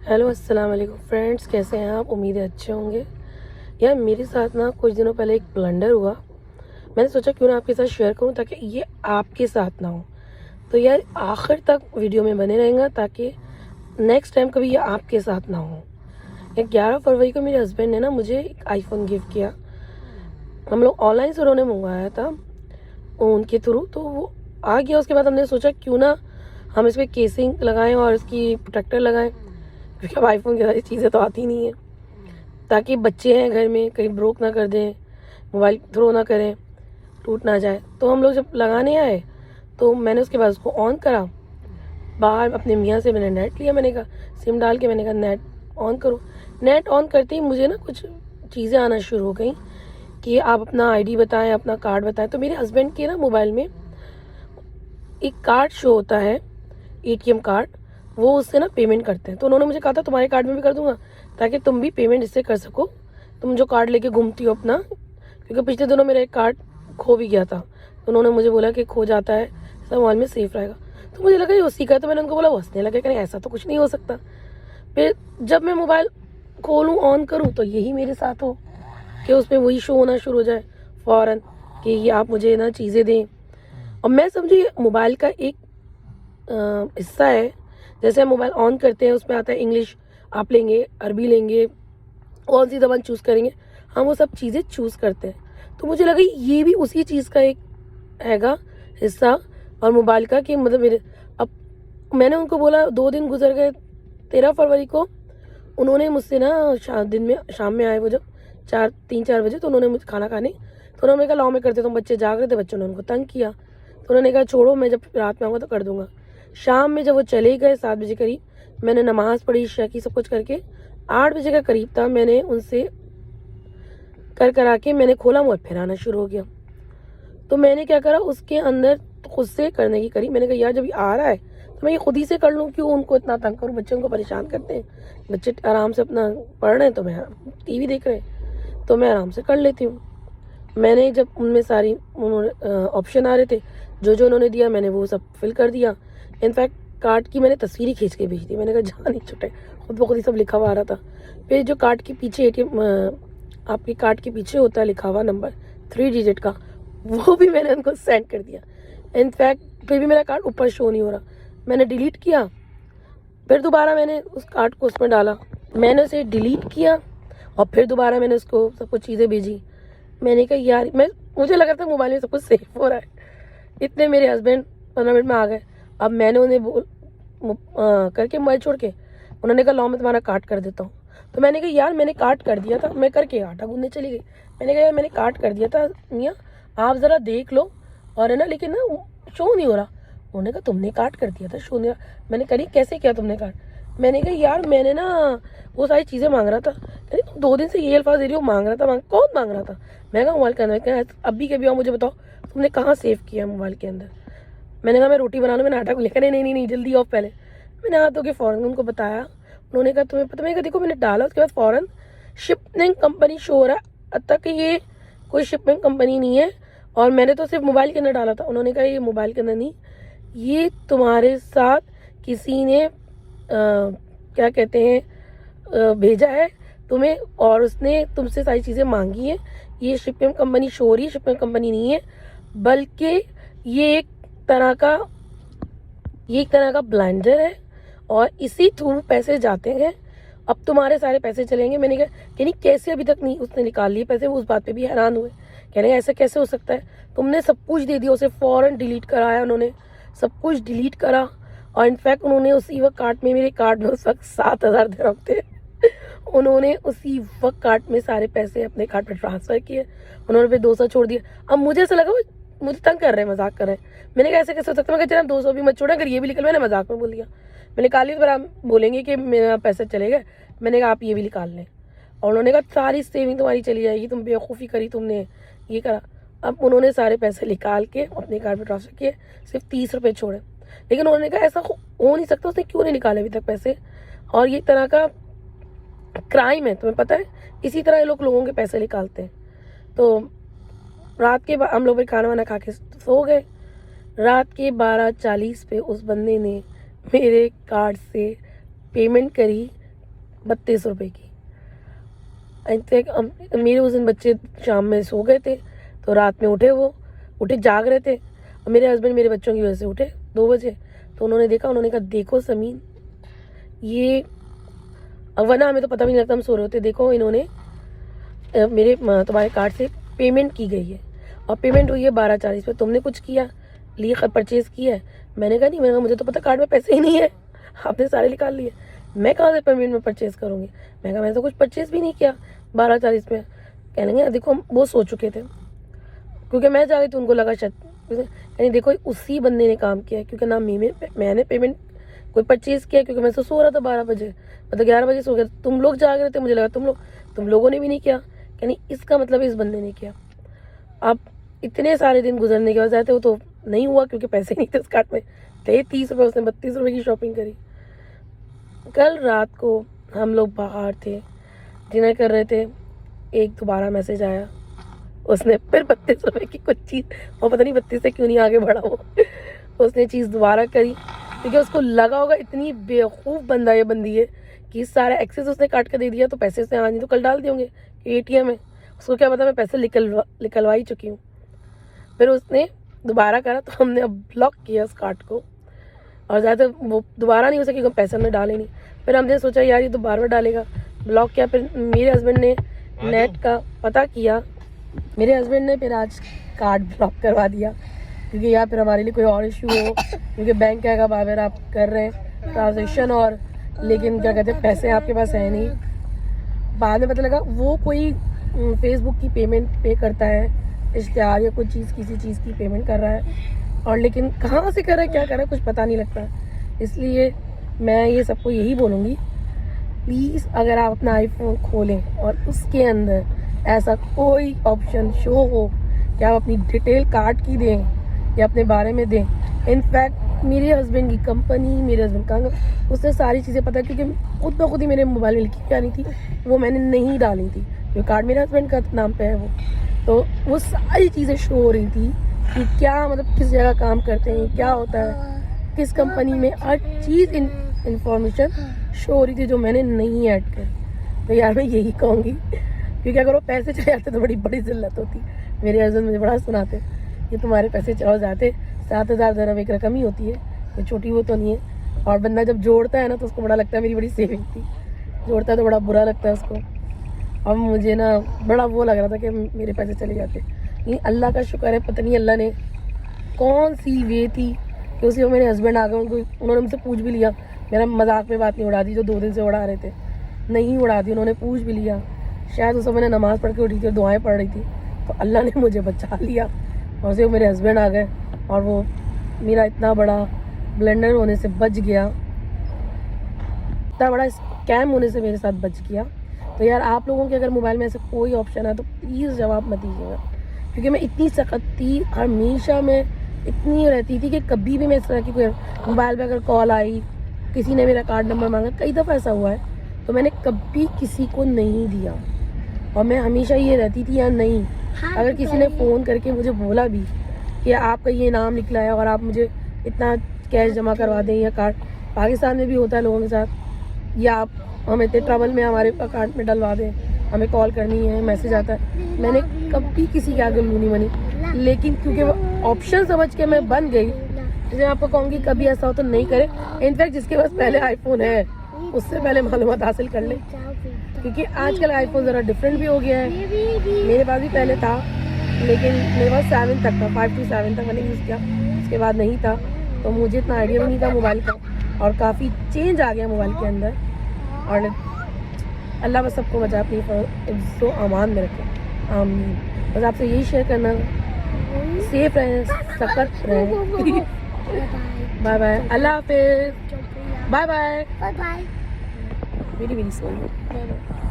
Hello अस्सलाम वालेकुम friends, कैसे हैं आप? उम्मीद है अच्छे होंगे। यार मेरे साथ ना कुछ दिनों पहले एक ब्लंडर हुआ। मैंने सोचा क्यों ना आपके साथ शेयर करूं ताकि ये आपके साथ ना हो। तो यार आखिर तक वीडियो में बने रहेंगे ताकि नेक्स्ट टाइम कभी ये आपके साथ ना हो। या 11 फरवरी को मेरे हस्बैंड ने ना मुझे एक आईफोन गिफ्ट किया। हम लोग ऑनलाइन से उन्होंने मंगवाया था उनके थ्रू, तो वो आ गया। उसके बाद हमने सोचा क्यों ना हम इस पर केसिंग लगाएं और इसकी प्रोटेक्टर लगाएं, क्योंकि अब आईफोन की सारी चीज़ें तो आती नहीं है, ताकि बच्चे हैं घर में कहीं ब्रोक ना कर दें, मोबाइल थ्रो ना करें, टूट ना जाए। तो हम लोग जब लगाने आए तो मैंने उसके बाद उसको ऑन करा। बाहर अपने मियाँ से मैंने नेट लिया, मैंने कहा सिम डाल के, मैंने कहा नेट ऑन करो। नेट ऑन करते ही मुझे ना कुछ चीज़ें आना शुरू हो गई कि आप अपना आईडी बताएं, अपना कार्ड बताएं। तो मेरे हस्बैंड के ना मोबाइल में एक कार्ड शो होता है, एटीएम कार्ड, वो उससे ना पेमेंट करते हैं। तो उन्होंने मुझे कहा था तुम्हारे कार्ड में भी कर दूंगा ताकि तुम भी पेमेंट इससे कर सको, तुम जो कार्ड लेके घूमती हो अपना। क्योंकि पिछले दिनों मेरा एक कार्ड खो भी गया था, तो उन्होंने मुझे बोला कि खो जाता है, सब मोबाइल में सेफ रहेगा। तो मुझे लगा ये उसी का है, तो मैंने उनको बोला, वो हंसने लगे कि नहीं ऐसा तो कुछ नहीं हो सकता। फिर जब मैं मोबाइल खोलूँ ऑन करूँ तो यही मेरे साथ हो कि उसमें वही शो होना शुरू हो जाए फ़ौरन कि ये आप मुझे ना चीज़ें दें। और मैं समझी मोबाइल का एक हिस्सा है। जैसे हम मोबाइल ऑन करते हैं उसमें आता है इंग्लिश, आप लेंगे, अरबी लेंगे, कौन सी ज़बान चूज़ करेंगे, हम वो सब चीज़ें चूज़ करते हैं। तो मुझे लगा ये भी उसी चीज़ का एक हैगा हिस्सा और मोबाइल का, कि मतलब मेरे अब मैंने उनको बोला, 2 दिन गुजर गए। 13 फरवरी को उन्होंने मुझसे ना दिन में शाम में आए वो, जब 3-4 बजे, तो उन्होंने मुझे खाना खाने, तो उन्होंने कहा लाओ मैं करते, तो बच्चे जाग रहे थे, बच्चों ने उनको तंग किया, तो उन्होंने कहा छोड़ो, मैं जब रात में आऊँगा तो कर दूंगा। शाम में जब वो चले गए 7 बजे करीब, मैंने नमाज़ पढ़ी, इशा की, सब कुछ करके 8 बजे का करीब था, मैंने उनसे करा के मैंने खोला, मोबाइल फिर आना शुरू हो गया। तो मैंने क्या करा, उसके अंदर खुद से करने की करी। मैंने कहा यार जब ये आ रहा है तो मैं ये खुद ही से कर लूँ, क्यों उनको इतना तंग करूँ, बच्चे उनको परेशान करते हैं। बच्चे आराम से अपना पढ़ रहे हैं, तो मैं टीवी देख रहे हैं, तो मैं आराम से कर लेती हूँ। मैंने जब उनमें सारी ऑप्शन आ रहे थे, जो जो उन्होंने दिया मैंने वो सब फिल कर दिया। इनफैक्ट कार्ड की मैंने तस्वीरें खींच के भेज दी, मैंने कहा जहाँ नहीं छुटे, खुद ब खुद ही सब लिखा हुआ आ रहा था। फिर जो कार्ड के पीछे एटीएम, आपके कार्ड के पीछे होता है लिखा हुआ नंबर 3 डिजिट का, वो भी मैंने उनको सेंड कर दिया। इनफैक्ट फिर भी मेरा कार्ड ऊपर शो नहीं हो रहा, मैंने डिलीट किया। फिर दोबारा मैंने उस कार्ड को उसमें डाला, मैंने उसे डिलीट किया, और फिर दोबारा मैंने उसको सब कुछ चीज़ें भेजी। मैंने कहा यार मुझे लगा था मोबाइल में सब कुछ सेफ हो रहा है। इतने मेरे हस्बैंड 15 मिनट में आ गए। अब मैंने उन्हें करके मोबाइल छोड़ के, उन्होंने कहा लाओ मैं तुम्हारा काट कर देता हूँ। तो मैंने कहा यार मैंने काट कर दिया था, मैं करके आटा गूंदने चली गई। मैंने कहा यार मैंने काट कर दिया था मियाँ, आप ज़रा देख लो, और है ना, लेकिन ना शो नहीं हो रहा। उन्होंने कहा तुमने काट कर दिया था, शो नहीं रहा। मैंने कहा कैसे किया तुमने काट? मैंने कहा यार मैंने ना वो सारी चीज़ें मांग रहा था। अरे तुम 2 दिन से ये अल्फाज दे रही हो, मांग रहा था, कौन मांग रहा था? मैं कहा मोबाइल के अंदर। अभी के भी आओ, मुझे बताओ तुमने कहाँ सेव किया मोबाइल के अंदर? मैंने कहा मैं रोटी बना लूँ, मैंने आटा को लेकर, नहीं नहीं नहीं जल्दी ऑफ पहले। मैंने हाथ धो के फ़ौरन उनको बताया। उन्होंने कहा तुम्हें पता? मैंने कहा देखो मैंने डाला, उसके बाद फ़ौरन शिपिंग कंपनी शो हो रहा है, अब तक ये कोई शिपिंग कंपनी नहीं है, और मैंने तो सिर्फ मोबाइल के अंदर डाला था। उन्होंने कहा ये मोबाइल के अंदर नहीं, ये तुम्हारे साथ किसी ने क्या कहते हैं भेजा है तुम्हें, और उसने तुमसे सारी चीज़ें मांगी हैं। ये शिपिंग कंपनी शो हो रही है, शिपिंग कंपनी नहीं है, बल्कि ये एक तरह का ब्लेंडर है, और इसी थ्रू पैसे जाते हैं, अब तुम्हारे सारे पैसे चलेंगे। मैंने कहा यानी कैसे अभी तक नहीं उसने निकाल लिए पैसे? वो उस बात पे भी हैरान हुए, कह रहे हैं ऐसा कैसे हो सकता है, तुमने सब कुछ दे दिया। उसे फ़ौरन डिलीट कराया उन्होंने, सब कुछ डिलीट करा। और इनफैक्ट उन्होंने उसी वक्त कार्ड में, मेरे कार्ड में उस वक्त 7,000 दिरहम थे, उन्होंने उसी वक्त कार्ड में सारे पैसे अपने कार्ड पे ट्रांसफ़र किए। उन्होंने फिर 200 छोड़ दिए। अब मुझे ऐसा लगा वो मुझे तंग कर रहे हैं, मजाक कर रहे हैं। मैंने कहा ऐसे कैसे हो सकता है? मैं कहता 200 भी मत छोड़ा, अगर ये भी निकल, मैंने मजाक में बोल दिया। मैंने निकाल ली, पर आप बोलेंगे कि मेरा पैसे चले गए। मैंने कहा आप ये भी निकाल लें, और उन्होंने कहा सारी सेविंग तुम्हारी चली जाएगी, तुम बेवकूफ़ी करी, तुमने ये करा। अब उन्होंने सारे पैसे निकाल के अपने कार्ड में ट्रांसफ़र किए, सिर्फ 30 रुपये छोड़े। लेकिन उन्होंने कहा ऐसा हो नहीं सकता, उसने क्यों नहीं निकाले अभी तक पैसे, और ये तरह का क्राइम है, तुम्हें पता है? इसी तरह ये लोगों के पैसे निकालते हैं। तो रात के हम लोग खाना वाना खा के सो गए। रात के 12:40 पे उस बंदे ने मेरे कार्ड से पेमेंट करी 32 रुपये की। इनफैक्ट मेरे उस दिन बच्चे शाम में सो गए थे, तो रात में उठे जाग रहे थे, और मेरे हस्बैंड मेरे बच्चों की वजह से उठे 2 बजे। तो उन्होंने कहा देखो समीन, ये वरना हमें तो पता भी नहीं लगता, हम सो रहे होते, देखो इन्होंने मेरे तुम्हारे कार्ड से पेमेंट की गई है, और पेमेंट हुई है 12:40 पे। तुमने कुछ किया, परचेज़ किया है? मैंने कहा नहीं, मुझे तो पता कार्ड में पैसे ही नहीं है, आपने सारे निकाल लिए, मैं कहाँ से पेमेंट में परचेज़ करूँगी। मैं कहा मैंने तो कुछ परचेज़ भी नहीं किया 12:40 पे। कह लेंगे देखो वो सो चुके थे, क्योंकि मैं जा रही थी, उनको लगा शायद, यानी देखो उसी बंदे ने काम किया है, क्योंकि ना मैंने पेमेंट कोई परचेज़ किया, क्योंकि मैं तो सो रहा था 12 बजे, मतलब 11 बजे सो गया। तुम लोग जाग रहे थे, मुझे लगा तुम लोगों ने भी नहीं किया, यानी इसका मतलब इस बंदे ने किया। अब इतने सारे दिन गुजरने के बाद जाते वो तो नहीं हुआ, क्योंकि पैसे नहीं थे उस कार्ड में, थे 30 रुपये, उसने 32 रुपये की शॉपिंग करी। कल रात को हम लोग बाहर थे, डिनर कर रहे थे, एक दोबारा मैसेज आया, उसने फिर 32 रुपये की कुछ चीज़, और पता नहीं 32 से क्यों नहीं आगे बढ़ा वो, उसने चीज़ दोबारा करी, क्योंकि उसको लगा होगा इतनी बेवकूफ़ बंदा ये बंदी है कि सारा एक्सेस उसने काट कर दे दिया, तो पैसे से आज नहीं तो कल डाल दिए होंगे ATM में, उसको क्या पता मैं पैसे निकलवा ही चुकी हूँ। फिर उसने दोबारा करा, तो हमने अब ब्लॉक किया उस कार्ड को, और ज़्यादा वो दोबारा नहीं हो सके, पैसे हमने डाले नहीं। फिर हमने सोचा यार ये तो बार बार डालेगा, ब्लॉक किया। फिर मेरे हस्बैंड ने नेट का पता किया, मेरे हस्बैंड ने फिर आज कार्ड ब्लॉक करवा दिया, क्योंकि यार फिर हमारे लिए कोई और इशू हो, क्योंकि बैंक कहेगा बाबर आप कर रहे हैं ट्रांजेक्शन, और लेकिन क्या कहते हैं पैसे आपके पास है नहीं। बाद में पता लगा वो कोई फेसबुक की पेमेंट पे करता है, इश्तिहार या कुछ चीज़, किसी चीज़ की पेमेंट कर रहा है, और लेकिन कहाँ से कर रहा है, क्या कर रहा है, कुछ पता नहीं लगता। इसलिए मैं ये सबको यही बोलूँगी, प्लीज़ अगर आप अपना आईफोन खोलें और उसके अंदर ऐसा कोई ऑप्शन शो हो कि आप अपनी डिटेल कार्ड की दें या अपने बारे में दें। इनफैक्ट मेरे हस्बैंड की कंपनी, मेरे हस्बैंड का, उसने सारी चीज़ें पता, क्योंकि खुद ब खुद ही मेरे मोबाइल में लिखी जानी थी, वो मैंने नहीं डाली थी, जो कार्ड मेरे हस्बैंड का नाम पे है वो, तो वो सारी चीज़ें शो हो रही थी कि क्या मतलब किस जगह काम करते हैं, क्या होता है, किस कंपनी में, हर चीज़ इंफॉर्मेशन शो हो रही थी, जो मैंने नहीं ऐड कर। तो यार मैं यही कहूँगी, क्योंकि अगर वो पैसे चले जाते तो बड़ी जिल्लत होती। मेरे हस्बैंड मुझे बड़ा सुनाते, ये तुम्हारे पैसे चले जाते, 7,000 dirham एक रकम ही होती है, कोई छोटी वो तो नहीं है। और बंदा जब जोड़ता है ना, तो उसको बड़ा लगता है मेरी बड़ी सेविंग थी, जोड़ता है तो बड़ा बुरा लगता है उसको। अब मुझे ना बड़ा वो लग रहा था कि मेरे पैसे चले जाते। लेकिन अल्लाह का शुक्र है, पता नहीं अल्लाह ने कौन सी वे थी कि उसी वो मेरे हस्बैंड आ गए, उन्होंने मुझसे पूछ भी लिया, मेरा मजाक में बात नहीं उड़ा दी जो 2 दिन से उड़ा रहे थे, नहीं उड़ा दी, उन्होंने पूछ भी लिया। शायद उस समय मैंने नमाज़ पढ़ के उठी थी और दुआएं पढ़ रही थी, तो अल्लाह ने मुझे बचा लिया, और से मेरे हस्बैंड आ गए, और वो मेरा इतना बड़ा ब्लेंडर होने से बच गया, इतना बड़ा स्कैम होने से मेरे साथ बच गया। तो यार आप लोगों के अगर मोबाइल में ऐसा कोई ऑप्शन है तो प्लीज़ जवाब मत दीजिएगा, क्योंकि मैं इतनी सख्त थी, हमेशा मैं इतनी रहती थी कि कभी भी मैं इस तरह की कोई मोबाइल पे अगर कॉल आई, किसी ने मेरा कार्ड नंबर मांगा, कई दफ़ा ऐसा हुआ है, तो मैंने कभी किसी को नहीं दिया, और मैं हमेशा ये रहती थी यार नहीं, अगर किसी ने फ़ोन करके मुझे बोला भी कि आपका ये नाम निकला है और आप मुझे इतना कैश जमा करवा दें, या कार्ड, पाकिस्तान में भी होता है लोगों के साथ, या आप हमें इतने ट्रबल में हमारे अकाउंट में डलवा दें, हमें कॉल करनी है, मैसेज आता है, मैंने कभी किसी के आगे मुँह नहीं बनी। लेकिन क्योंकि वो ऑप्शन समझ के मैं बन गई, तो मैं आपको कहूँगी कभी ऐसा हो तो नहीं करें। इनफैक्ट जिसके पास पहले आईफोन है उससे पहले मालूमात हासिल कर ले, क्योंकि आजकल आईफोन ज़रा डिफरेंट भी हो गया है। मेरे पास भी पहले था, लेकिन मेरे पास 7 तक था, 5 to 7 तक मैंने यूज़ किया, उसके बाद नहीं था, तो मुझे इतना आइडिया भी नहीं था मोबाइल का, और काफ़ी चेंज आ गया मोबाइल के अंदर। और अल्लाह बस सबको बचा अपनी इज़्ज़ो अमान में रखे, आमीन। बस आपसे यही शेयर करना, सेफ रहें, सतर्क रहें। बाय बाय, अल्लाह हाफिज़, bye bye, Bye bye. Very very sorry, bye bye.